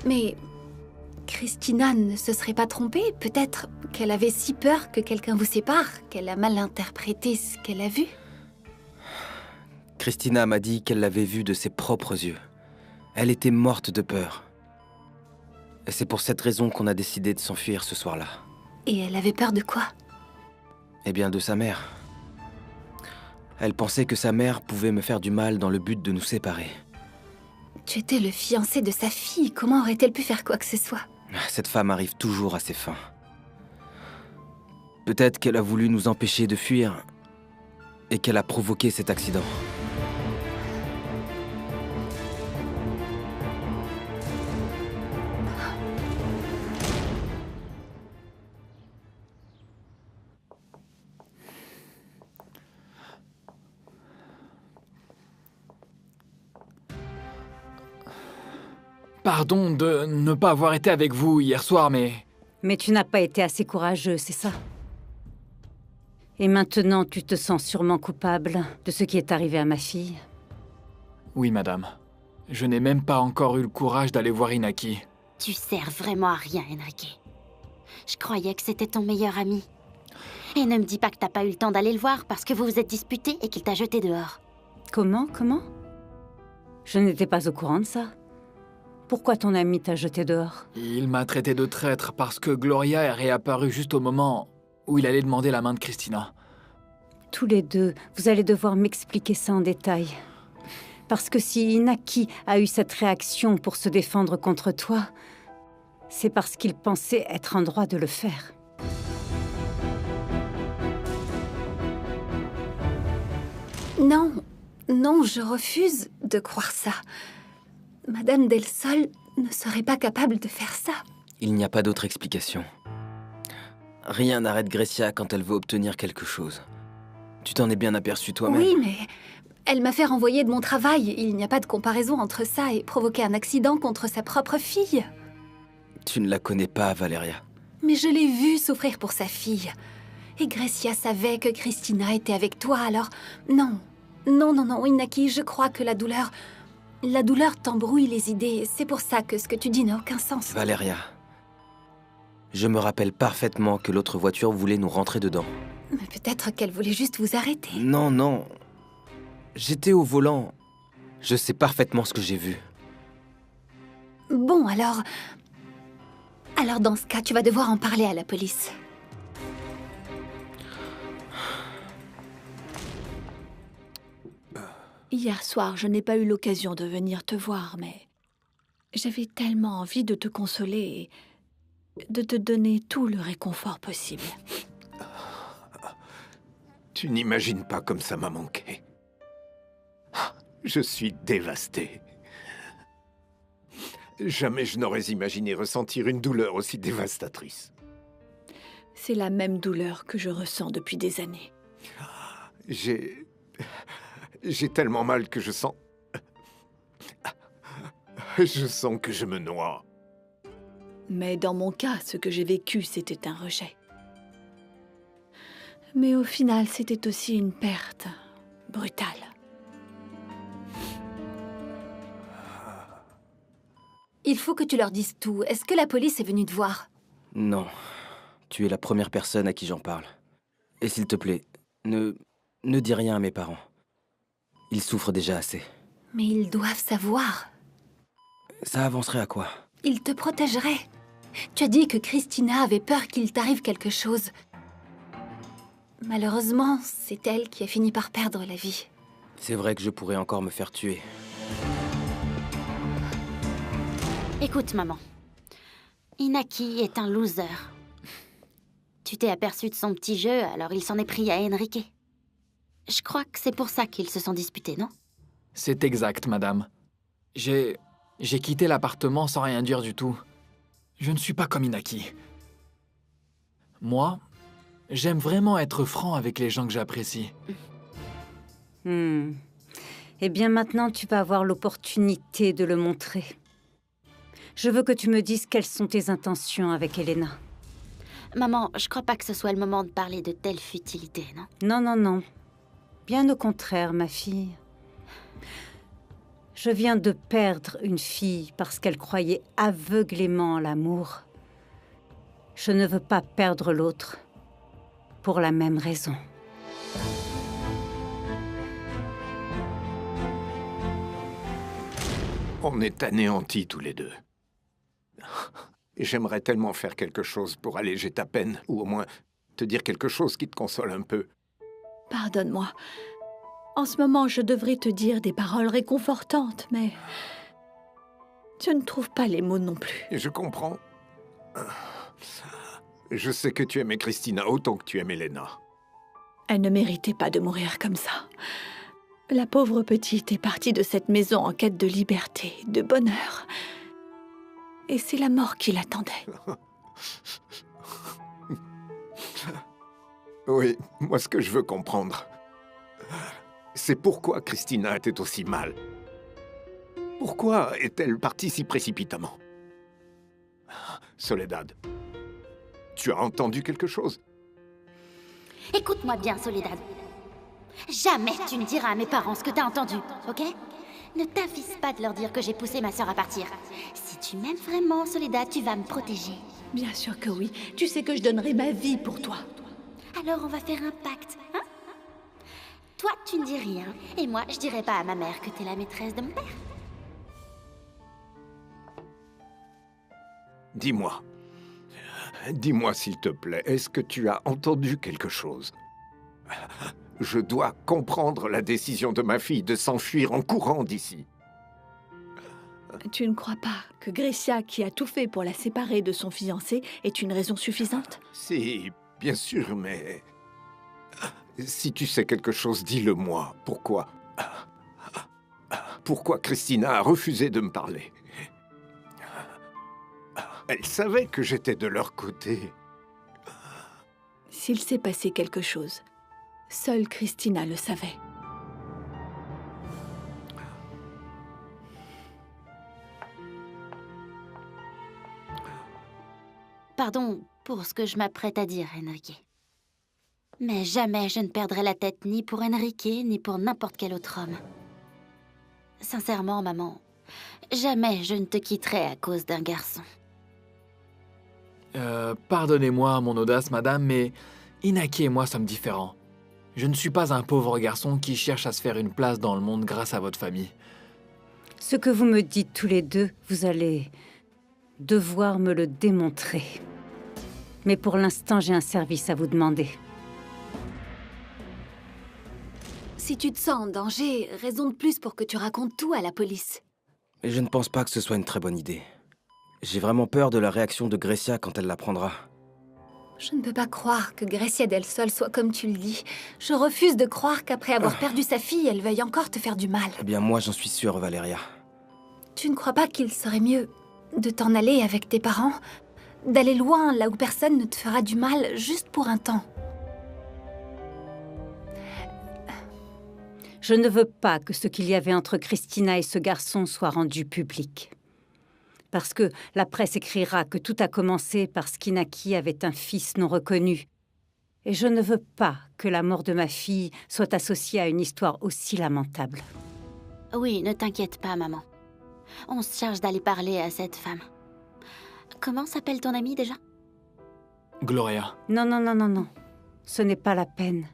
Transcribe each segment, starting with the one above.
Mais Christina ne se serait pas trompée? Peut-être qu'elle avait si peur que quelqu'un vous sépare, qu'elle a mal interprété ce qu'elle a vu? Christina m'a dit qu'elle l'avait vu de ses propres yeux. Elle était morte de peur. Et c'est pour cette raison qu'on a décidé de s'enfuir ce soir-là. Et elle avait peur de quoi? Eh bien, de sa mère. Elle pensait que sa mère pouvait me faire du mal dans le but de nous séparer. Tu étais le fiancé de sa fille, comment aurait-elle pu faire quoi que ce soit? Cette femme arrive toujours à ses fins. Peut-être qu'elle a voulu nous empêcher de fuir et qu'elle a provoqué cet accident. Pardon de ne pas avoir été avec vous hier soir, mais... Mais tu n'as pas été assez courageux, c'est ça? Et maintenant, tu te sens sûrement coupable de ce qui est arrivé à ma fille? Oui, madame. Je n'ai même pas encore eu le courage d'aller voir Inaki. Tu sers vraiment à rien, Enrique. Je croyais que c'était ton meilleur ami. Et ne me dis pas que t'as pas eu le temps d'aller le voir parce que vous vous êtes disputés et qu'il t'a jeté dehors. Comment? Je n'étais pas au courant de ça. Pourquoi ton ami t'a jeté dehors? Il m'a traité de traître parce que Gloria est réapparue juste au moment où il allait demander la main de Christina. Tous les deux, vous allez devoir m'expliquer ça en détail. Parce que si Inaki a eu cette réaction pour se défendre contre toi, c'est parce qu'il pensait être en droit de le faire. Non, je refuse de croire ça. Madame Del Sol ne serait pas capable de faire ça. Il n'y a pas d'autre explication. Rien n'arrête Grecia quand elle veut obtenir quelque chose. Tu t'en es bien aperçu toi-même. Oui, mais elle m'a fait renvoyer de mon travail. Il n'y a pas de comparaison entre ça et provoquer un accident contre sa propre fille. Tu ne la connais pas, Valeria. Mais je l'ai vue souffrir pour sa fille. Et Grecia savait que Christina était avec toi, alors... Non, Inaki, je crois que la douleur t'embrouille les idées. C'est pour ça que ce que tu dis n'a aucun sens. Valeria, je me rappelle parfaitement que l'autre voiture voulait nous rentrer dedans. Mais peut-être qu'elle voulait juste vous arrêter. Non. J'étais au volant. Je sais parfaitement ce que j'ai vu. Bon, alors dans ce cas, tu vas devoir en parler à la police. Hier soir, je n'ai pas eu l'occasion de venir te voir, mais j'avais tellement envie de te consoler et de te donner tout le réconfort possible. Tu n'imagines pas comme ça m'a manqué. Je suis dévasté. Jamais je n'aurais imaginé ressentir une douleur aussi dévastatrice. C'est la même douleur que je ressens depuis des années. J'ai tellement mal que je sens... Je sens que je me noie. Mais dans mon cas, ce que j'ai vécu, c'était un rejet. Mais au final, c'était aussi une perte brutale. Il faut que tu leur dises tout. Est-ce que la police est venue te voir? Non. Tu es la première personne à qui j'en parle. Et s'il te plaît, ne dis rien à mes parents. Ils souffrent déjà assez. Mais ils doivent savoir. Ça avancerait à quoi? Ils te protégeraient. Tu as dit que Christina avait peur qu'il t'arrive quelque chose. Malheureusement, c'est elle qui a fini par perdre la vie. C'est vrai que je pourrais encore me faire tuer. Écoute, maman. Inaki est un loser. Tu t'es aperçu de son petit jeu, alors il s'en est pris à Enrique. Je crois que c'est pour ça qu'ils se sont disputés, non? C'est exact, madame. J'ai quitté l'appartement sans rien dire du tout. Je ne suis pas comme Inaki. Moi, j'aime vraiment être franc avec les gens que j'apprécie. Eh bien, maintenant, tu vas avoir l'opportunité de le montrer. Je veux que tu me dises quelles sont tes intentions avec Elena. Maman, je crois pas que ce soit le moment de parler de telles futilités, non? Non. Bien au contraire, ma fille. Je viens de perdre une fille parce qu'elle croyait aveuglément en l'amour. Je ne veux pas perdre l'autre pour la même raison. On est anéantis tous les deux. J'aimerais tellement faire quelque chose pour alléger ta peine, ou au moins te dire quelque chose qui te console un peu. Pardonne-moi. En ce moment, je devrais te dire des paroles réconfortantes, mais... je ne trouve pas les mots non plus. Je comprends. Je sais que tu aimais Christina autant que tu aimais Lena. Elle ne méritait pas de mourir comme ça. La pauvre petite est partie de cette maison en quête de liberté, de bonheur. Et c'est la mort qui l'attendait. Oui, moi ce que je veux comprendre, c'est pourquoi Christina était aussi mal. Pourquoi est-elle partie si précipitamment? Soledad, tu as entendu quelque chose? Écoute-moi bien, Soledad. Jamais tu ne diras à mes parents ce que t'as entendu, ok? Ne t'avise pas de leur dire que j'ai poussé ma sœur à partir. Si tu m'aimes vraiment, Soledad, tu vas me protéger. Bien sûr que oui. Tu sais que je donnerai ma vie pour toi. Alors on va faire un pacte, hein? Toi, tu ne dis rien, et moi, je dirai pas à ma mère que t'es la maîtresse de mon père. Dis-moi. Dis-moi s'il te plaît, est-ce que tu as entendu quelque chose? Je dois comprendre la décision de ma fille de s'enfuir en courant d'ici. Tu ne crois pas que Grecia, qui a tout fait pour la séparer de son fiancé, est une raison suffisante? Si, bien sûr, mais... Si tu sais quelque chose, dis-le-moi. Pourquoi? Pourquoi Christina a refusé de me parler? Elle savait que j'étais de leur côté. S'il s'est passé quelque chose, seule Christina le savait. Pardon pour ce que je m'apprête à dire, Enrique. Mais jamais je ne perdrai la tête ni pour Enrique, ni pour n'importe quel autre homme. Sincèrement, maman, jamais je ne te quitterai à cause d'un garçon. Pardonnez-moi mon audace, madame, mais Inaki et moi sommes différents. Je ne suis pas un pauvre garçon qui cherche à se faire une place dans le monde grâce à votre famille. Ce que vous me dites tous les deux, vous allez devoir me le démontrer. Mais pour l'instant, j'ai un service à vous demander. Si tu te sens en danger, raison de plus pour que tu racontes tout à la police. Et je ne pense pas que ce soit une très bonne idée. J'ai vraiment peur de la réaction de Grecia quand elle l'apprendra. Je ne peux pas croire que Grecia del Sol soit comme tu le dis. Je refuse de croire qu'après avoir perdu sa fille, elle veuille encore te faire du mal. Eh bien, moi, j'en suis sûr, Valeria. Tu ne crois pas qu'il serait mieux de t'en aller avec tes parents? D'aller loin, là où personne ne te fera du mal, juste pour un temps? Je ne veux pas que ce qu'il y avait entre Christina et ce garçon soit rendu public. Parce que la presse écrira que tout a commencé parce qu'Inaki avait un fils non reconnu. Et je ne veux pas que la mort de ma fille soit associée à une histoire aussi lamentable. Oui, ne t'inquiète pas, maman. On se charge d'aller parler à cette femme. Comment s'appelle ton amie déjà? Gloria. Non, non, non, non, non. Ce n'est pas la peine.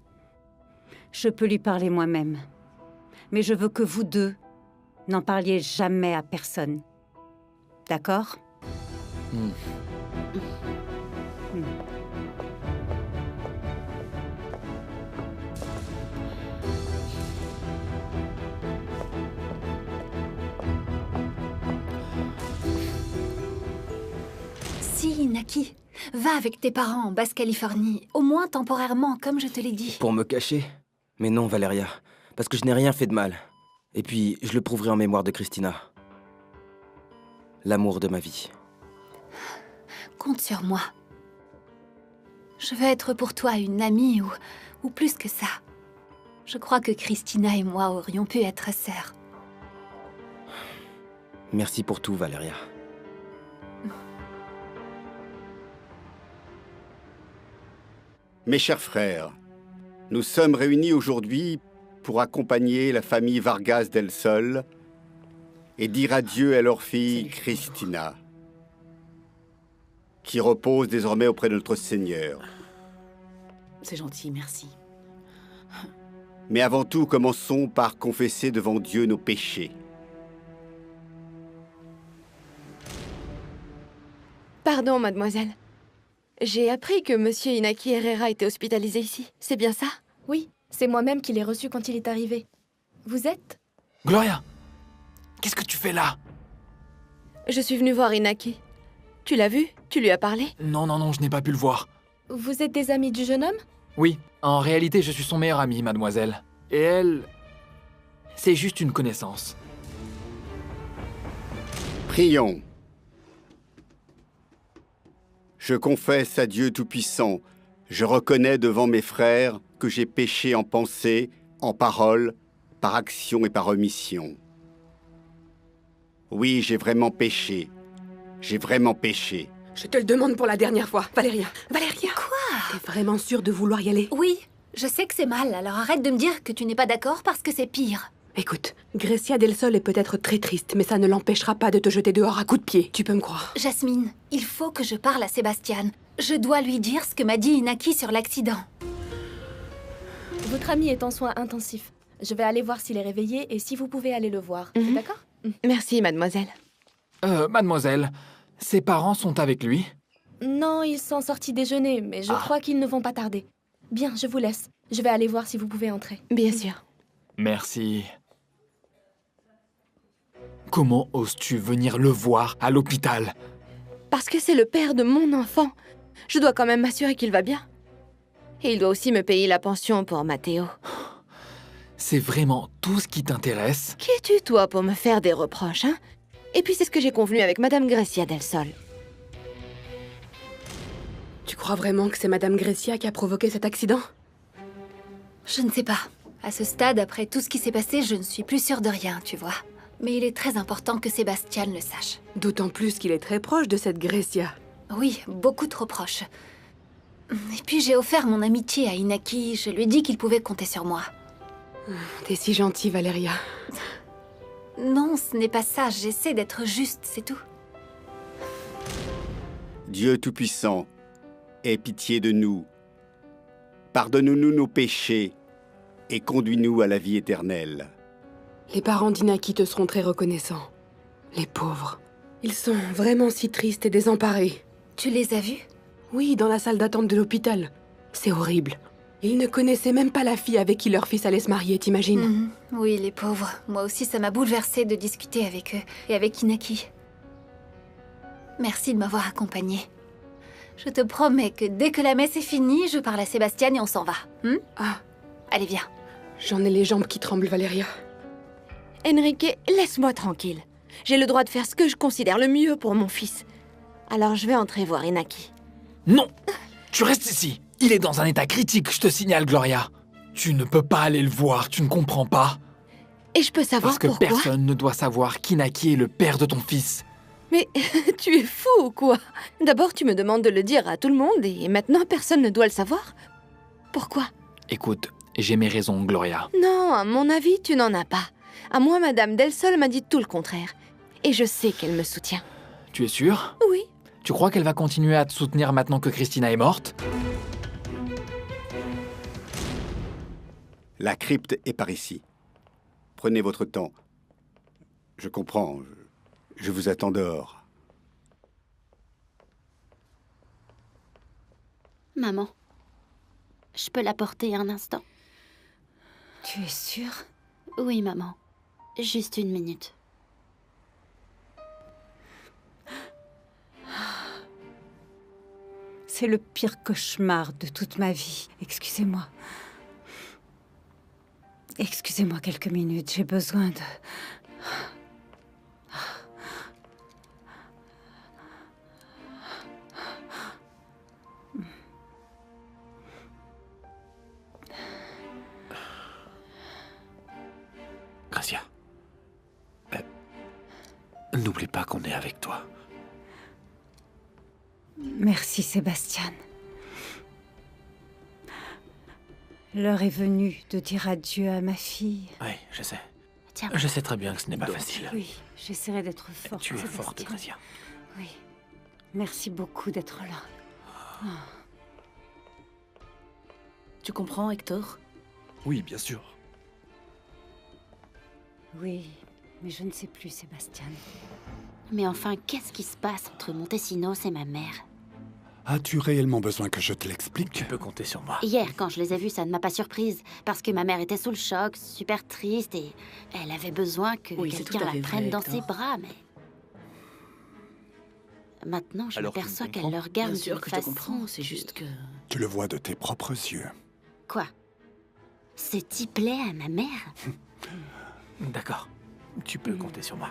Je peux lui parler moi-même. Mais je veux que vous deux n'en parliez jamais à personne. D'accord? Si, Inaki, va avec tes parents en Basse-Californie, au moins temporairement, comme je te l'ai dit. Pour me cacher? Mais non, Valeria. Parce que je n'ai rien fait de mal. Et puis, je le prouverai en mémoire de Christina. L'amour de ma vie. Compte sur moi. Je veux être pour toi une amie ou plus que ça. Je crois que Christina et moi aurions pu être sœurs. Merci pour tout, Valeria. Mes chers frères, nous sommes réunis aujourd'hui pour accompagner la famille Vargas del Sol et dire adieu à leur fille Christina, qui repose désormais auprès de notre Seigneur. C'est gentil, merci. Mais avant tout, commençons par confesser devant Dieu nos péchés. Pardon, mademoiselle. J'ai appris que Monsieur Inaki Herrera était hospitalisé ici. C'est bien ça? Oui, c'est moi-même qui l'ai reçu quand il est arrivé. Vous êtes? Gloria, qu'est-ce que tu fais là? Je suis venue voir Inaki. Tu l'as vu? Tu lui as parlé? Non, je n'ai pas pu le voir. Vous êtes des amis du jeune homme? Oui, en réalité, je suis son meilleur ami, mademoiselle. Et elle... c'est juste une connaissance. Prions. Je confesse à Dieu Tout-Puissant, je reconnais devant mes frères que j'ai péché en pensée, en parole, par action et par omission. Oui, j'ai vraiment péché. J'ai vraiment péché. Je te le demande pour la dernière fois. Valéria. Valéria. Quoi? T'es vraiment sûre de vouloir y aller? Oui, je sais que c'est mal, alors arrête de me dire que tu n'es pas d'accord parce que c'est pire. Écoute, Grecia del Sol est peut-être très triste, mais ça ne l'empêchera pas de te jeter dehors à coups de pied. Tu peux me croire. Jasmine, il faut que je parle à Sébastien. Je dois lui dire ce que m'a dit Inaki sur l'accident. Votre ami est en soins intensifs. Je vais aller voir s'il est réveillé et si vous pouvez aller le voir. C'est d'accord? Merci, mademoiselle. Mademoiselle, ses parents sont avec lui? Non, ils sont sortis déjeuner, mais je crois qu'ils ne vont pas tarder. Bien, je vous laisse. Je vais aller voir si vous pouvez entrer. Bien sûr. Merci. Comment oses-tu venir le voir à l'hôpital? Parce que c'est le père de mon enfant. Je dois quand même m'assurer qu'il va bien. Et il doit aussi me payer la pension pour Matteo. C'est vraiment tout ce qui t'intéresse? Qui es-tu, toi, pour me faire des reproches, hein? Et puis c'est ce que j'ai convenu avec Madame Grecia del Sol. Tu crois vraiment que c'est Madame Grecia qui a provoqué cet accident? Je ne sais pas. À ce stade, après tout ce qui s'est passé, je ne suis plus sûre de rien, tu vois. Mais il est très important que Sébastien le sache. D'autant plus qu'il est très proche de cette Grecia. Oui, beaucoup trop proche. Et puis j'ai offert mon amitié à Inaki, je lui ai dit qu'il pouvait compter sur moi. T'es si gentille, Valéria. Non, ce n'est pas ça, j'essaie d'être juste, c'est tout. Dieu Tout-Puissant, aie pitié de nous. Pardonne-nous nos péchés et conduis-nous à la vie éternelle. Les parents d'Inaki te seront très reconnaissants. Les pauvres. Ils sont vraiment si tristes et désemparés. Tu les as vus? Oui, dans la salle d'attente de l'hôpital. C'est horrible. Ils ne connaissaient même pas la fille avec qui leur fils allait se marier, t'imagines? Oui, les pauvres. Moi aussi, ça m'a bouleversée de discuter avec eux et avec Inaki. Merci de m'avoir accompagnée. Je te promets que dès que la messe est finie, je parle à Sébastien et on s'en va. Allez, viens. J'en ai les jambes qui tremblent, Valéria. Enrique, laisse-moi tranquille. J'ai le droit de faire ce que je considère le mieux pour mon fils. Alors je vais entrer voir Inaki. Non! Tu restes ici. Il est dans un état critique, je te signale, Gloria. Tu ne peux pas aller le voir, tu ne comprends pas? Et je peux savoir Parce que pourquoi? personne ne doit savoir qu'Inaki est le père de ton fils. Mais tu es fou ou quoi? D'abord tu me demandes de le dire à tout le monde et maintenant personne ne doit le savoir? Pourquoi? Écoute, j'ai mes raisons, Gloria. Non, à mon avis, tu n'en as pas. À moi, Madame Del Sol m'a dit tout le contraire. Et je sais qu'elle me soutient. Tu es sûre? Oui. Tu crois qu'elle va continuer à te soutenir maintenant que Christina est morte? La crypte est par ici. Prenez votre temps. Je comprends. Je vous attends dehors. Maman, je peux la porter un instant? Tu es sûre? Oui, maman. Juste une minute. C'est le pire cauchemar de toute ma vie. Excusez-moi. Excusez-moi quelques minutes, j'ai besoin de... Gracia. N'oublie pas qu'on est avec toi. Merci, Sébastien. L'heure est venue de dire adieu à ma fille. Oui, je sais. Tiens. Je sais très bien que ce n'est pas facile. Oui, j'essaierai d'être forte. Tu es Sébastien. forte, Grécia. Oui. Merci beaucoup d'être là. Oh. Tu comprends, Hector? Oui, bien sûr. Oui, mais je ne sais plus, Sébastien. Mais enfin, qu'est-ce qui se passe entre Montesinos et ma mère? As-tu réellement besoin que je te l'explique? Tu peux compter sur moi. Hier, quand je les ai vus, ça ne m'a pas surprise. Parce que ma mère était sous le choc, super triste, et elle avait besoin que Oui, c'est quelqu'un tout à fait la prenne vrai, dans Hector. ses bras, mais... Maintenant, je Alors, tu me m'aperçois comprends? qu'elle le regarde Bien sûr d'une que je te façon comprends, c'est qui- juste que... Tu le vois de tes propres yeux. Quoi? Ce type plaît à ma mère? D'accord. Tu peux compter sur moi.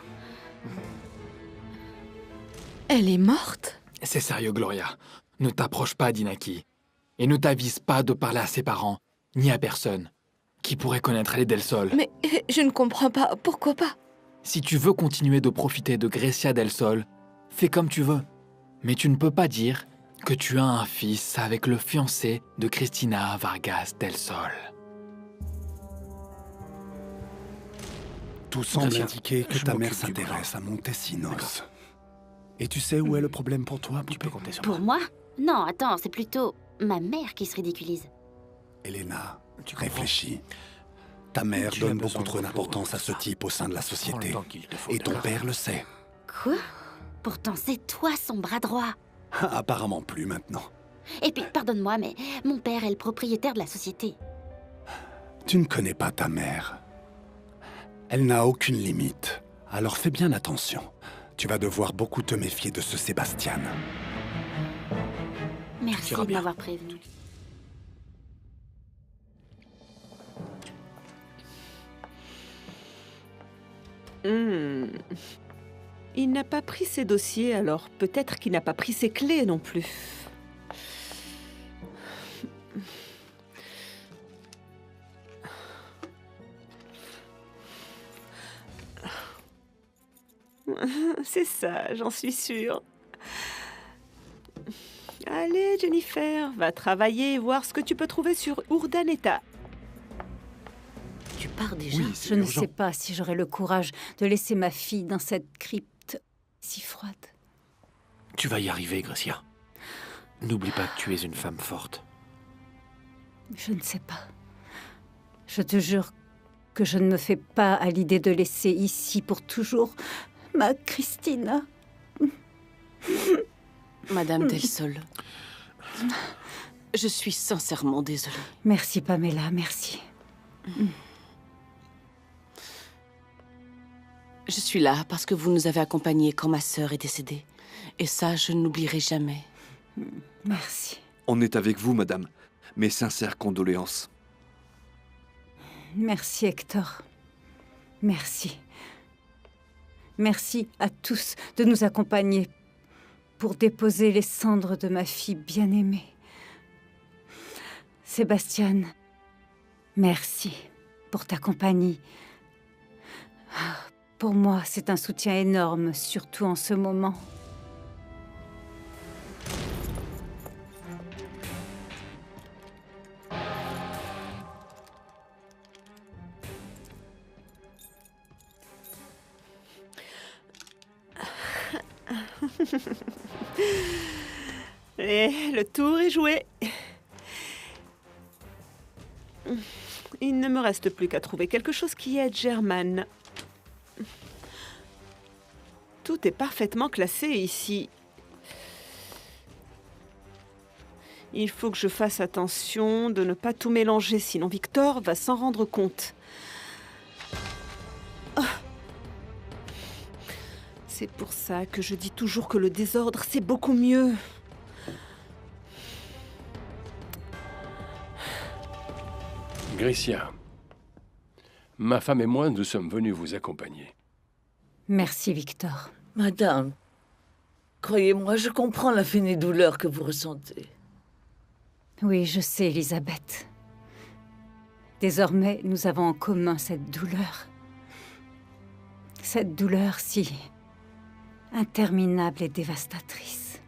Elle est morte? C'est sérieux, Gloria. Ne t'approche pas d'Inaki. Et ne t'avise pas de parler à ses parents, ni à personne. Qui pourrait connaître les Del Sol? Mais je ne comprends pas. Pourquoi pas? Si tu veux continuer de profiter de Grecia Del Sol, fais comme tu veux. Mais tu ne peux pas dire que tu as un fils avec le fiancé de Cristina Vargas Del Sol. Tout semble Grécia, indiquer que je ta mère m'occupe du s'intéresse à Montesinos. Et tu sais où est le problème pour toi, Tu peux poupée? compter sur Pour moi. moi? Non, attends, c'est plutôt ma mère qui se ridiculise. Elena, Tu comprends. réfléchis. Ta mère Tu as donne besoin beaucoup trop de repos, d'importance à c'est ce ça. type au sein de la Prends le société. temps qu'il te faut, Et ton d'accord. père le sait. Quoi? Pourtant, c'est toi son bras droit. Apparemment plus maintenant. Et puis, pardonne-moi, mais mon père est le propriétaire de la société. Tu ne connais pas ta mère. Elle n'a aucune limite. Alors fais bien attention. Tu vas devoir beaucoup te méfier de ce Sébastien. Merci ira de bien. m'avoir prévenu. Il n'a pas pris ses dossiers, alors peut-être qu'il n'a pas pris ses clés non plus. C'est ça, j'en suis sûre. Allez, Jennifer, va travailler et voir ce que tu peux trouver sur Urdaneta. Tu pars déjà? Oui, c'est Je ne urgent. sais pas si j'aurai le courage de laisser ma fille dans cette crypte si froide. Tu vas y arriver, Grécia. N'oublie pas que tu es une femme forte. Je ne sais pas. Je te jure que je ne me fais pas à l'idée de laisser ici pour toujours ma Christina. Madame Del Sol, je suis sincèrement désolée. Merci Pamela, merci. Je suis là parce que vous nous avez accompagnés quand ma sœur est décédée. Et ça, je ne l'oublierai jamais. Merci. On est avec vous, madame. Mes sincères condoléances. Merci Hector. Merci. Merci à tous de nous accompagner pour déposer les cendres de ma fille bien-aimée. Sébastien, merci pour ta compagnie. Pour moi, c'est un soutien énorme, surtout en ce moment. Et le tour est joué. Il ne me reste plus qu'à trouver quelque chose qui aide Germaine. Tout est parfaitement classé ici. Il faut que je fasse attention de ne pas tout mélanger, sinon Victor va s'en rendre compte. Ah. C'est pour ça que je dis toujours que le désordre, c'est beaucoup mieux. Grécia, ma femme et moi, nous sommes venus vous accompagner. Merci Victor. Madame, croyez-moi, je comprends la fine douleur que vous ressentez. Oui, je sais, Elisabeth. Désormais, nous avons en commun cette douleur. Cette douleur si interminable et dévastatrice.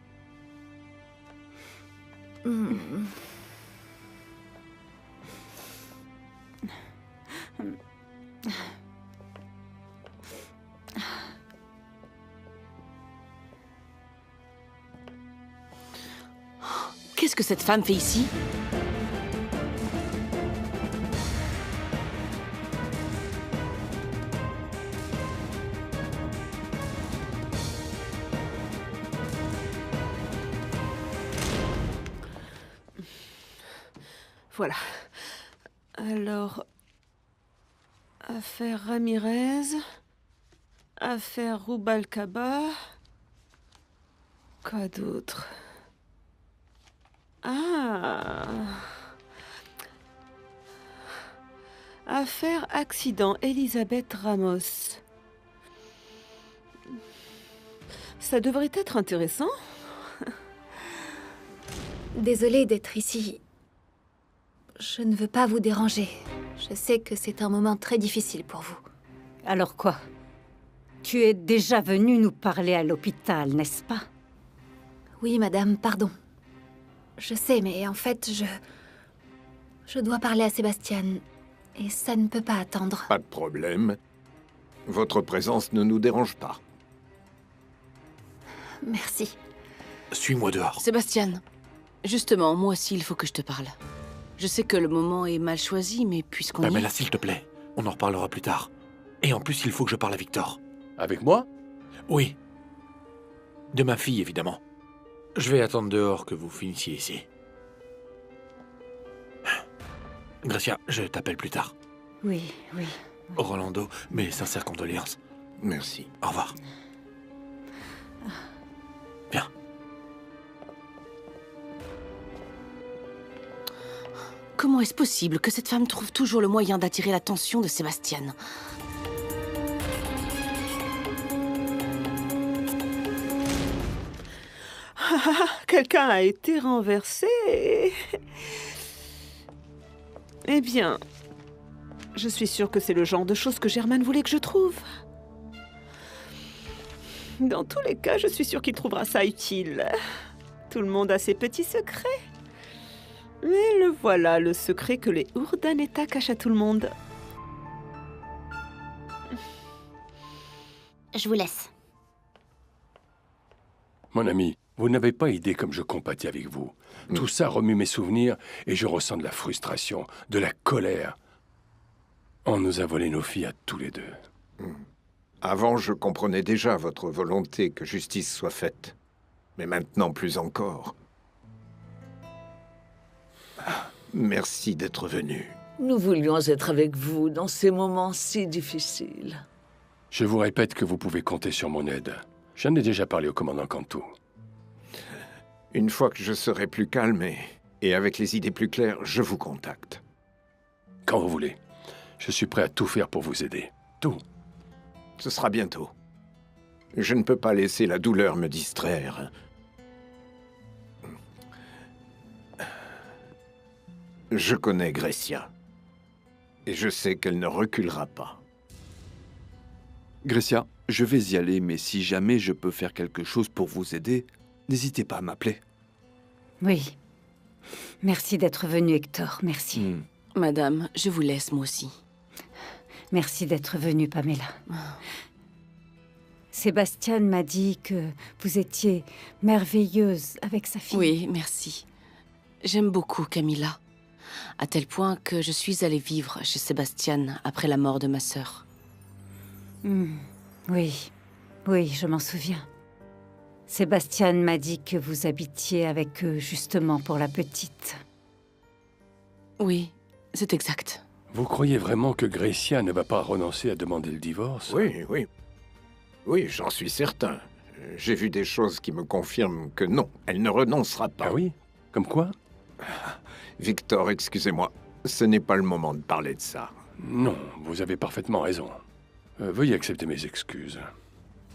ce que cette femme fait ici? Voilà. Alors, affaire Ramirez, affaire Rubalcaba, quoi d'autre? Ah, affaire accident Elisabeth Ramos. Ça devrait être intéressant. Désolée d'être ici. Je ne veux pas vous déranger. Je sais que c'est un moment très difficile pour vous. Alors quoi? Tu es déjà venue nous parler à l'hôpital, n'est-ce pas? Oui, madame, pardon. Je sais, mais en fait, je dois parler à Sébastien. Et ça ne peut pas attendre. Pas de problème. Votre présence ne nous dérange pas. Merci. Suis-moi dehors. Sébastien, justement, moi aussi, il faut que je te parle. Je sais que le moment est mal choisi, mais puisqu'on Pamela, s'il te plaît, on en reparlera plus tard. Et en plus, il faut que je parle à Victor. Avec moi? Oui. De ma fille, évidemment. Je vais attendre dehors que vous finissiez ici. Gracia, je t'appelle plus tard. Oui. Rolando, mes sincères condoléances. Merci. Au revoir. Bien. Comment est-ce possible que cette femme trouve toujours le moyen d'attirer l'attention de Sébastien? Quelqu'un a été renversé. Eh bien, je suis sûre que c'est le genre de choses que Germain voulait que je trouve. Dans tous les cas, je suis sûre qu'il trouvera ça utile. Tout le monde a ses petits secrets. Mais le voilà, le secret que les Urdaneta cachent à tout le monde. Je vous laisse. Mon ami, vous n'avez pas idée comme je compatis avec vous. Tout ça remue mes souvenirs et je ressens de la frustration, de la colère. On nous a volé nos filles à tous les deux. Avant, je comprenais déjà votre volonté que justice soit faite. Mais maintenant, plus encore. Merci d'être venu. Nous voulions être avec vous dans ces moments si difficiles. Je vous répète que vous pouvez compter sur mon aide. J'en ai déjà parlé au commandant Cantu. Une fois que je serai plus calme et avec les idées plus claires, je vous contacte. Quand vous voulez. Je suis prêt à tout faire pour vous aider. Tout. Ce sera bientôt. Je ne peux pas laisser la douleur me distraire. Je connais Grecia. Et je sais qu'elle ne reculera pas. Grecia, je vais y aller, mais si jamais je peux faire quelque chose pour vous aider, n'hésitez pas à m'appeler. Oui. Merci d'être venu, Hector. Merci. Madame, je vous laisse, moi aussi. Merci d'être venue, Pamela. Sébastien m'a dit que vous étiez merveilleuse avec sa fille. Oui, merci. J'aime beaucoup Camilla. À tel point que je suis allée vivre chez Sébastien après la mort de ma sœur. Oui, je m'en souviens. Sébastien m'a dit que vous habitiez avec eux justement pour la petite. Oui, c'est exact. Vous croyez vraiment que Grecia ne va pas renoncer à demander le divorce? Oui. Oui, j'en suis certain. J'ai vu des choses qui me confirment que non, elle ne renoncera pas. Ah oui? Comme quoi? Victor, excusez-moi, ce n'est pas le moment de parler de ça. Non, vous avez parfaitement raison. Veuillez accepter mes excuses.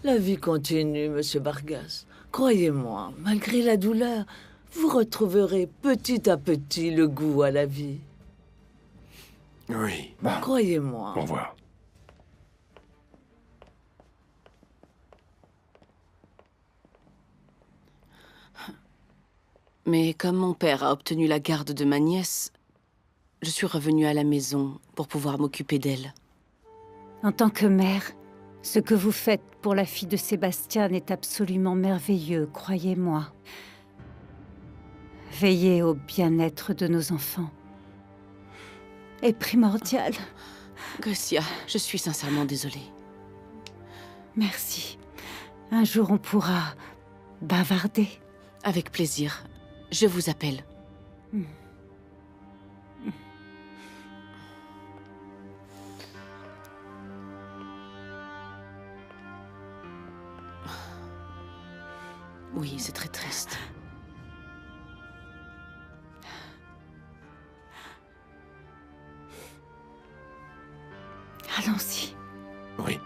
La vie continue, Monsieur Vargas. Croyez-moi, malgré la douleur, vous retrouverez petit à petit le goût à la vie. Oui. Croyez-moi. Au revoir. Mais comme mon père a obtenu la garde de ma nièce, je suis revenue à la maison pour pouvoir m'occuper d'elle. En tant que mère, ce que vous faites pour la fille de Sébastien est absolument merveilleux, croyez-moi. veiller au bien-être de nos enfants est primordial. Grecia, je suis sincèrement désolée. Merci. Un jour, on pourra bavarder. Avec plaisir. Je vous appelle. Oui, c'est très triste. Allons-y. Oui.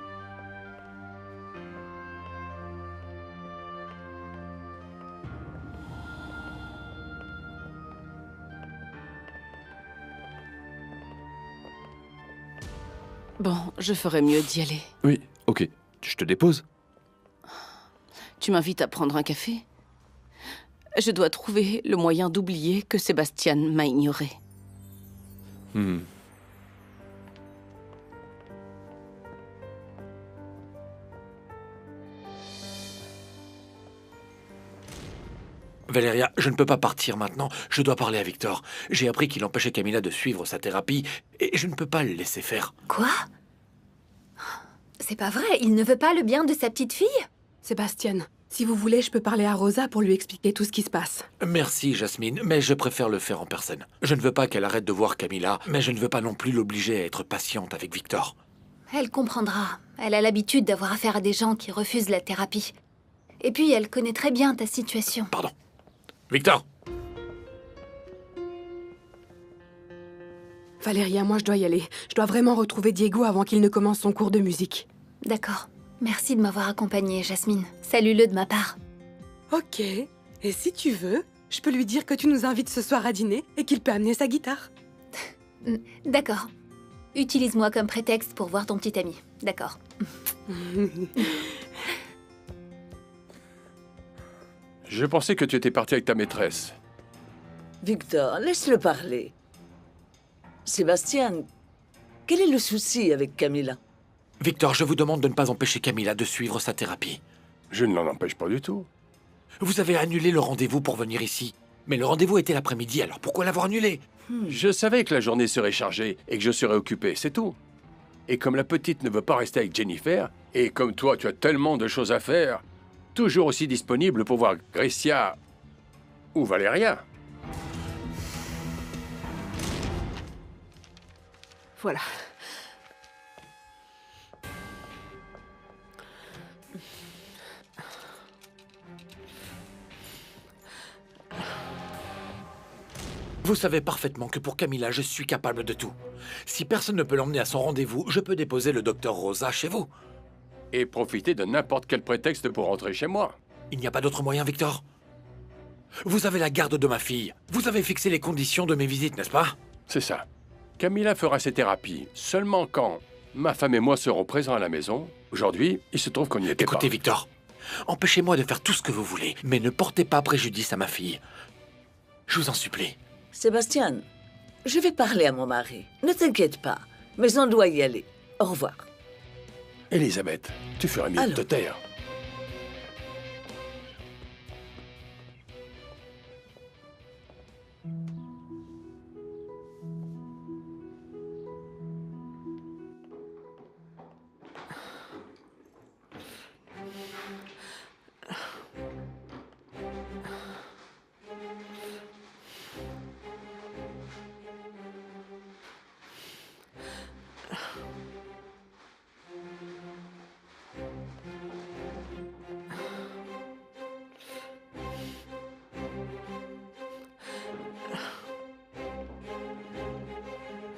Bon, je ferais mieux d'y aller. Oui, ok. Je te dépose. Tu m'invites à prendre un café? Je dois trouver le moyen d'oublier que Sébastien m'a ignoré. Valéria, je ne peux pas partir maintenant. Je dois parler à Victor. J'ai appris qu'il empêchait Camilla de suivre sa thérapie et je ne peux pas le laisser faire. Quoi? C'est pas vrai, il ne veut pas le bien de sa petite fille? Sébastien, si vous voulez, je peux parler à Rosa pour lui expliquer tout ce qui se passe. Merci, Jasmine, mais je préfère le faire en personne. Je ne veux pas qu'elle arrête de voir Camilla, mais je ne veux pas non plus l'obliger à être patiente avec Victor. Elle comprendra. Elle a l'habitude d'avoir affaire à des gens qui refusent la thérapie. Et puis, elle connaît très bien ta situation. Pardon. Victor! Valéria, moi je dois y aller. Je dois vraiment retrouver Diego avant qu'il ne commence son cours de musique. D'accord. Merci de m'avoir accompagnée, Jasmine. Salue-le de ma part. Ok. Et si tu veux, je peux lui dire que tu nous invites ce soir à dîner et qu'il peut amener sa guitare. D'accord. Utilise-moi comme prétexte pour voir ton petit ami. D'accord. Je pensais que tu étais parti avec ta maîtresse. Victor, laisse-le parler. Sébastien, quel est le souci avec Camilla? Victor, je vous demande de ne pas empêcher Camilla de suivre sa thérapie. Je ne l'en empêche pas du tout. Vous avez annulé le rendez-vous pour venir ici. Mais le rendez-vous était l'après-midi, alors pourquoi l'avoir annulé? Je savais que la journée serait chargée et que je serais occupé, c'est tout. Et comme la petite ne veut pas rester avec Jennifer, et comme toi tu as tellement de choses à faire, toujours aussi disponible pour voir Grecia ou Valéria. Voilà. Vous savez parfaitement que pour Camilla, je suis capable de tout. Si personne ne peut l'emmener à son rendez-vous, je peux déposer le docteur Rosa chez vous. Et profiter de n'importe quel prétexte pour rentrer chez moi. Il n'y a pas d'autre moyen, Victor? Vous avez la garde de ma fille. Vous avez fixé les conditions de mes visites, n'est-ce pas? C'est ça. Camilla fera ses thérapies seulement quand ma femme et moi serons présents à la maison. Aujourd'hui, il se trouve qu'on n'y était pas. Écoutez, Victor, empêchez-moi de faire tout ce que vous voulez, mais ne portez pas préjudice à ma fille. Je vous en supplie. Sébastien, je vais parler à mon mari. Ne t'inquiète pas, mais on doit y aller. Au revoir. Elisabeth, tu ferais mieux de te taire.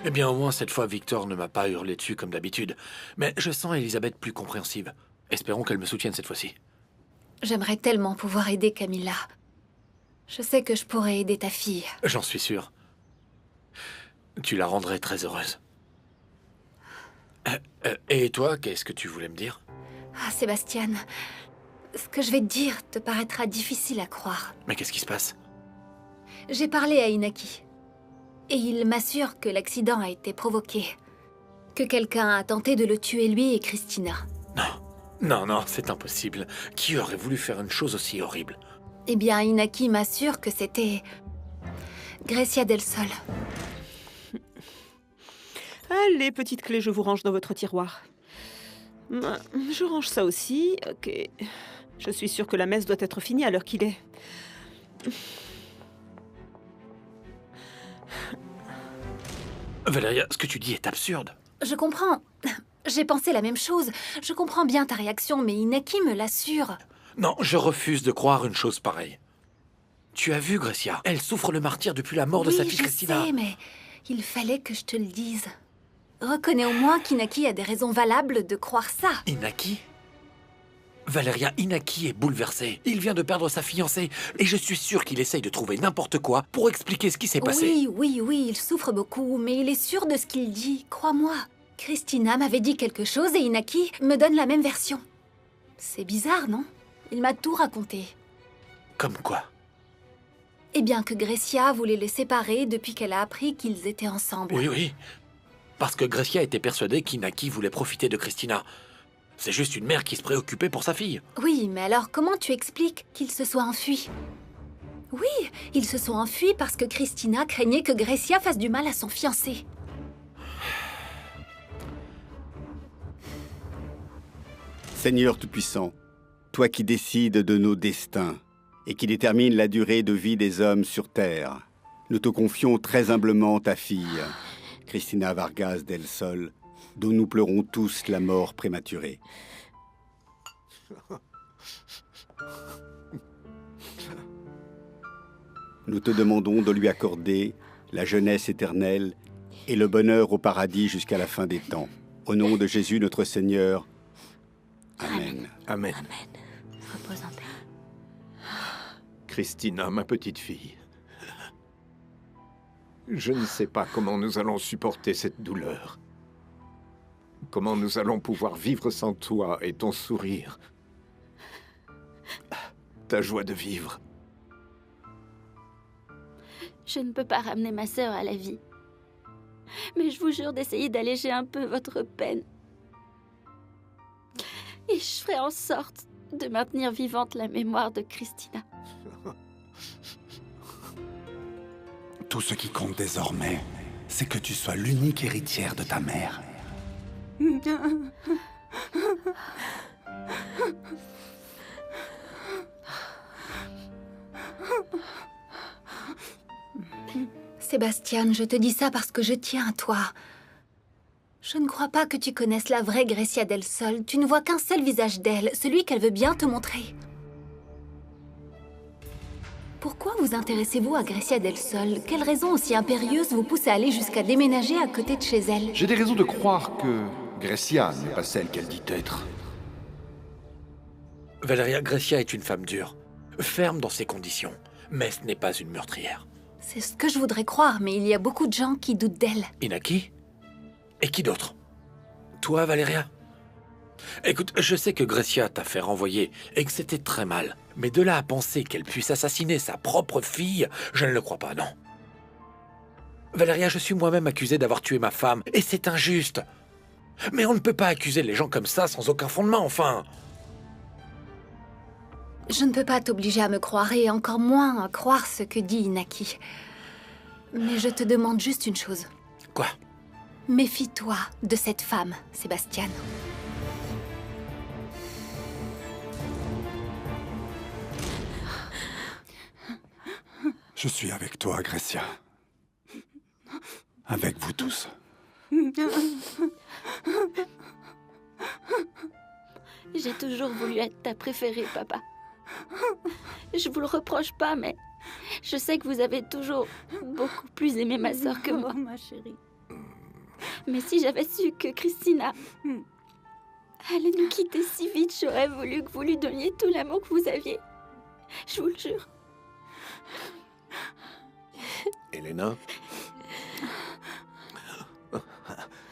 Eh bien, au moins, cette fois, Victor ne m'a pas hurlé dessus comme d'habitude. Mais je sens Elisabeth plus compréhensive. Espérons qu'elle me soutienne cette fois-ci. J'aimerais tellement pouvoir aider Camilla. Je sais que je pourrais aider ta fille. J'en suis sûr. Tu la rendrais très heureuse. Et toi, qu'est-ce que tu voulais me dire? Ah, Sébastien, ce que je vais te dire te paraîtra difficile à croire. Mais qu'est-ce qui se passe? J'ai parlé à Inaki. Et il m'assure que l'accident a été provoqué. Que quelqu'un a tenté de le tuer, lui et Christina. Non, c'est impossible. Qui aurait voulu faire une chose aussi horrible? Eh bien, Inaki m'assure que c'était Grecia del Sol. Allez, petite clé, je vous range dans votre tiroir. Je range ça aussi. Ok. Je suis sûre que la messe doit être finie à l'heure qu'il est. Valeria, ce que tu dis est absurde. Je comprends. J'ai pensé la même chose. Je comprends bien ta réaction, mais Inaki me l'assure. Non, je refuse de croire une chose pareille. Tu as vu, Grecia? Elle souffre le martyre depuis la mort de sa fille Christina. Oui, je sais, mais il fallait que je te le dise. Reconnais au moins qu'Inaki a des raisons valables de croire ça. Inaki? Valeria, Inaki est bouleversé. Il vient de perdre sa fiancée. Et je suis sûr qu'il essaye de trouver n'importe quoi pour expliquer ce qui s'est passé. Oui, il souffre beaucoup, mais il est sûr de ce qu'il dit, crois-moi. Christina m'avait dit quelque chose et Inaki me donne la même version. C'est bizarre, non? Il m'a tout raconté. Comme quoi? Eh bien que Grecia voulait les séparer depuis qu'elle a appris qu'ils étaient ensemble. Oui. Parce que Grecia était persuadée qu'Inaki voulait profiter de Christina. C'est juste une mère qui se préoccupait pour sa fille. Oui, mais alors comment tu expliques qu'ils se soient enfuis? Oui, ils se sont enfuis parce que Christina craignait que Grecia fasse du mal à son fiancé. Seigneur Tout-Puissant, toi qui décides de nos destins et qui détermine la durée de vie des hommes sur Terre, nous te confions très humblement ta fille, Christina Vargas del Sol, dont nous pleurons tous la mort prématurée. Nous te demandons de lui accorder la jeunesse éternelle et le bonheur au paradis jusqu'à la fin des temps. Au nom de Jésus notre Seigneur. Amen. Amen. Repose en paix. Christina, ma petite fille. Je ne sais pas comment nous allons supporter cette douleur. Comment nous allons pouvoir vivre sans toi et ton sourire. Ta joie de vivre. Je ne peux pas ramener ma sœur à la vie. Mais je vous jure d'essayer d'alléger un peu votre peine. Et je ferai en sorte de maintenir vivante la mémoire de Christina. Tout ce qui compte désormais, c'est que tu sois l'unique héritière de ta mère. Sébastien, je te dis ça parce que je tiens à toi. Je ne crois pas que tu connaisses la vraie Grecia del Sol. Tu ne vois qu'un seul visage d'elle, celui qu'elle veut bien te montrer. Pourquoi vous intéressez-vous à Grecia del Sol? Quelle raison aussi impérieuse vous pousse à aller jusqu'à déménager à côté de chez elle? J'ai des raisons de croire que Grecia n'est pas celle qu'elle dit être. Valeria, Grecia est une femme dure, ferme dans ses conditions, mais ce n'est pas une meurtrière. C'est ce que je voudrais croire, mais il y a beaucoup de gens qui doutent d'elle. Inaki? Et qui d'autre? Toi, Valeria? Écoute, je sais que Grecia t'a fait renvoyer et que c'était très mal. Mais de là à penser qu'elle puisse assassiner sa propre fille, je ne le crois pas, non. Valeria, je suis moi-même accusé d'avoir tué ma femme, et c'est injuste. Mais on ne peut pas accuser les gens comme ça sans aucun fondement, enfin. Je ne peux pas t'obliger à me croire, et encore moins à croire ce que dit Inaki. Mais je te demande juste une chose. Quoi? Méfie-toi de cette femme, Sébastien. Je suis avec toi, Grecia. Avec vous tous. J'ai toujours voulu être ta préférée, papa. Je vous le reproche pas, mais je sais que vous avez toujours beaucoup plus aimé ma sœur que moi. Ma chérie. Mais si j'avais su que Christina allait nous quitter si vite, j'aurais voulu que vous lui donniez tout l'amour que vous aviez. Je vous le jure. Elena,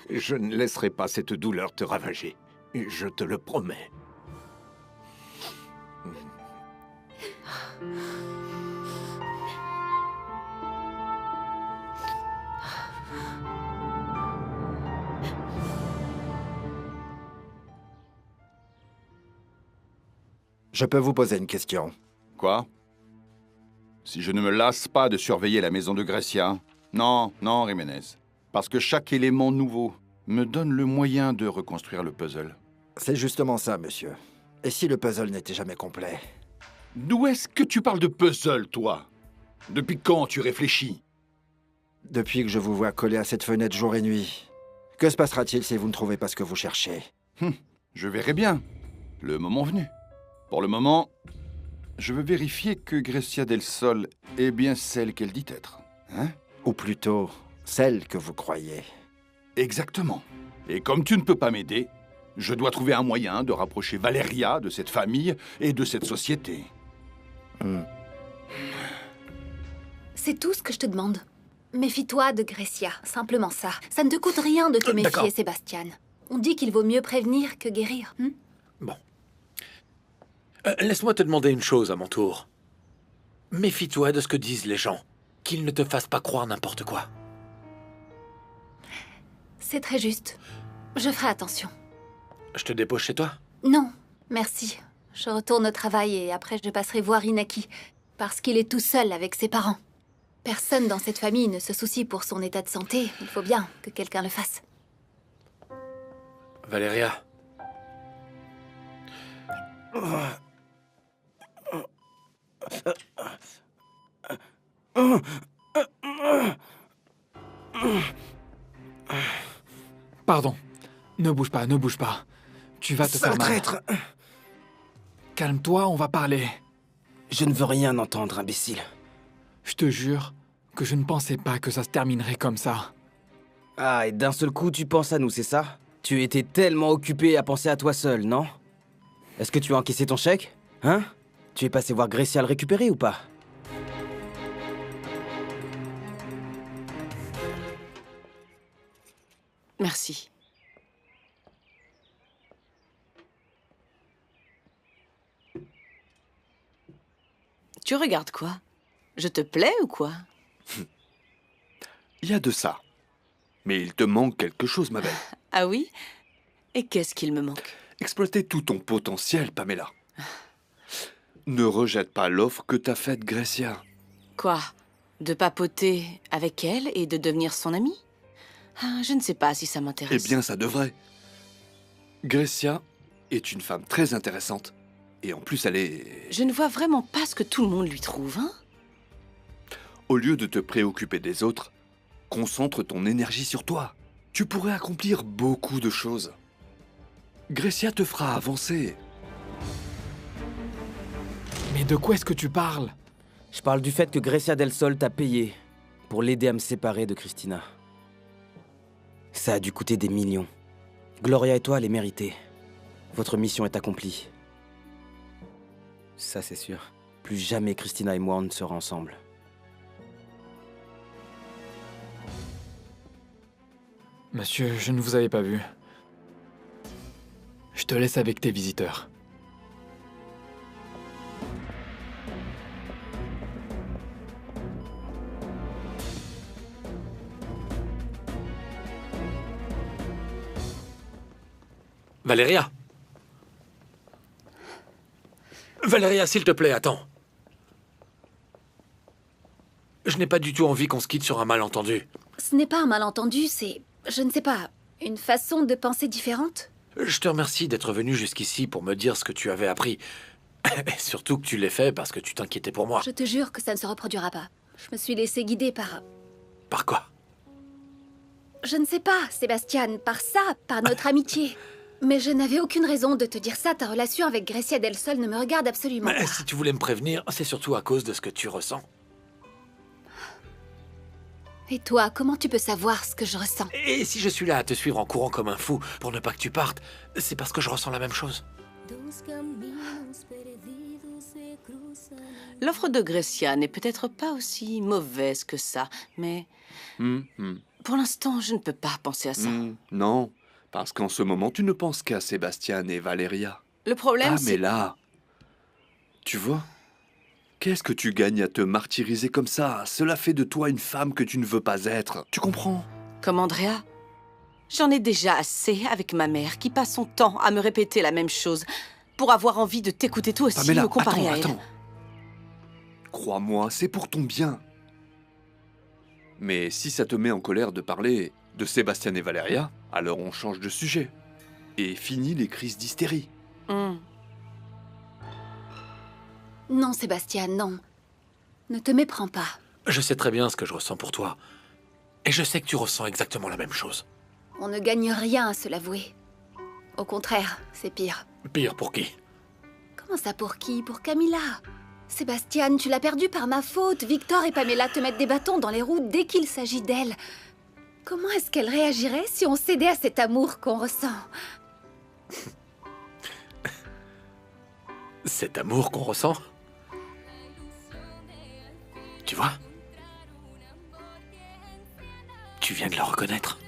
je ne laisserai pas cette douleur te ravager. Je te le promets. Je peux vous poser une question? Quoi? si je ne me lasse pas de surveiller la maison de Grecia. Non, non, Jiménez. Parce que chaque élément nouveau me donne le moyen de reconstruire le puzzle. C'est justement ça, monsieur. Et si le puzzle n'était jamais complet? D'où est-ce que tu parles de puzzle, toi? Depuis quand tu réfléchis? Depuis que je vous vois coller à cette fenêtre jour et nuit. Que se passera-t-il si vous ne trouvez pas ce que vous cherchez? Je verrai bien, le moment venu. Pour le moment, je veux vérifier que Grecia del Sol est bien celle qu'elle dit être. Hein? Ou plutôt, celle que vous croyez. Exactement. Et comme tu ne peux pas m'aider, je dois trouver un moyen de rapprocher Valeria de cette famille et de cette société. C'est tout ce que je te demande. Méfie-toi de Grecia, simplement ça. Ça ne te coûte rien de te méfier, Sébastien. On dit qu'il vaut mieux prévenir que guérir. Bon. Laisse-moi te demander une chose à mon tour. Méfie-toi de ce que disent les gens. Qu'ils ne te fassent pas croire n'importe quoi. C'est très juste. Je ferai attention. Je te dépose chez toi? Non, merci. Je retourne au travail et après je passerai voir Inaki. Parce qu'il est tout seul avec ses parents. Personne dans cette famille ne se soucie pour son état de santé. Il faut bien que quelqu'un le fasse. Valeria. Pardon. Ne bouge pas, ne bouge pas. Tu vas te faire mal. Traître! Calme-toi, on va parler. Je ne veux rien entendre, imbécile. Je te jure que je ne pensais pas que ça se terminerait comme ça. Ah, et d'un seul coup, tu penses à nous, c'est ça? Tu étais tellement occupé à penser à toi seul, non? Est-ce que tu as encaissé ton chèque? Hein? Tu es passé voir Grecia le récupérer ou pas? Merci. Tu regardes quoi? Je te plais ou quoi? Il y a de ça. Mais il te manque quelque chose, ma belle. Ah oui? Et qu'est-ce qu'il me manque? Exploiter tout ton potentiel, Pamela. Ne rejette pas l'offre que t'a faite Grecia. Quoi? De papoter avec elle et de devenir son amie? Ah, je ne sais pas si ça m'intéresse. Eh bien, ça devrait. Grecia est une femme très intéressante. Et en plus, elle est... Je ne vois vraiment pas ce que tout le monde lui trouve, hein? Au lieu de te préoccuper des autres, concentre ton énergie sur toi. Tu pourrais accomplir beaucoup de choses. Grecia te fera avancer. Mais de quoi est-ce que tu parles? Je parle du fait que Grecia del Sol t'a payé pour l'aider à me séparer de Christina. Ça a dû coûter des millions. Gloria et toi les méritez. Votre mission est accomplie. Ça, c'est sûr. Plus jamais Christina et moi on ne sera ensemble. Monsieur, je ne vous avais pas vu. Je te laisse avec tes visiteurs. Valeria. Valeria, s'il te plaît, attends. Je n'ai pas du tout envie qu'on se quitte sur un malentendu. Ce n'est pas un malentendu, c'est, je ne sais pas, une façon de penser différente? Je te remercie d'être venu jusqu'ici pour me dire ce que tu avais appris. Et surtout que tu l'as fait parce que tu t'inquiétais pour moi. Je te jure que ça ne se reproduira pas. Je me suis laissée guider par... Par quoi? Je ne sais pas, Sébastien, par ça, par notre amitié. Mais je n'avais aucune raison de te dire ça. Ta relation avec Grecia del Sol ne me regarde absolument pas. Si tu voulais me prévenir, c'est surtout à cause de ce que tu ressens. Et toi, comment tu peux savoir ce que je ressens? Et si je suis là à te suivre en courant comme un fou pour ne pas que tu partes, c'est parce que je ressens la même chose. L'offre de Grecia n'est peut-être pas aussi mauvaise que ça, mais... Pour l'instant, je ne peux pas penser à ça. Non, parce qu'en ce moment, tu ne penses qu'à Sébastien et Valeria. Le problème, c'est... Pamela, tu vois? Qu'est-ce que tu gagnes à te martyriser comme ça? Cela fait de toi une femme que tu ne veux pas être. Tu comprends? Comme Andrea? J'en ai déjà assez avec ma mère qui passe son temps à me répéter la même chose pour avoir envie de t'écouter toi aussi, Pamela, me comparer à elle. attends. Crois-moi, c'est pour ton bien. Mais si ça te met en colère de parler de Sébastien et Valéria, alors on change de sujet. Et finit les crises d'hystérie. Non, Sébastien, non. Ne te méprends pas. Je sais très bien ce que je ressens pour toi. Et je sais que tu ressens exactement la même chose. On ne gagne rien à se l'avouer. Au contraire, c'est pire. Pire pour qui? Comment ça pour qui? Pour Camilla. Sébastien, tu l'as perdue par ma faute. Victor et Pamela te mettent des bâtons dans les roues dès qu'il s'agit d'elle. Comment est-ce qu'elle réagirait si on cédait à cet amour qu'on ressent? Cet amour qu'on ressent? Tu vois? Tu viens de le reconnaître.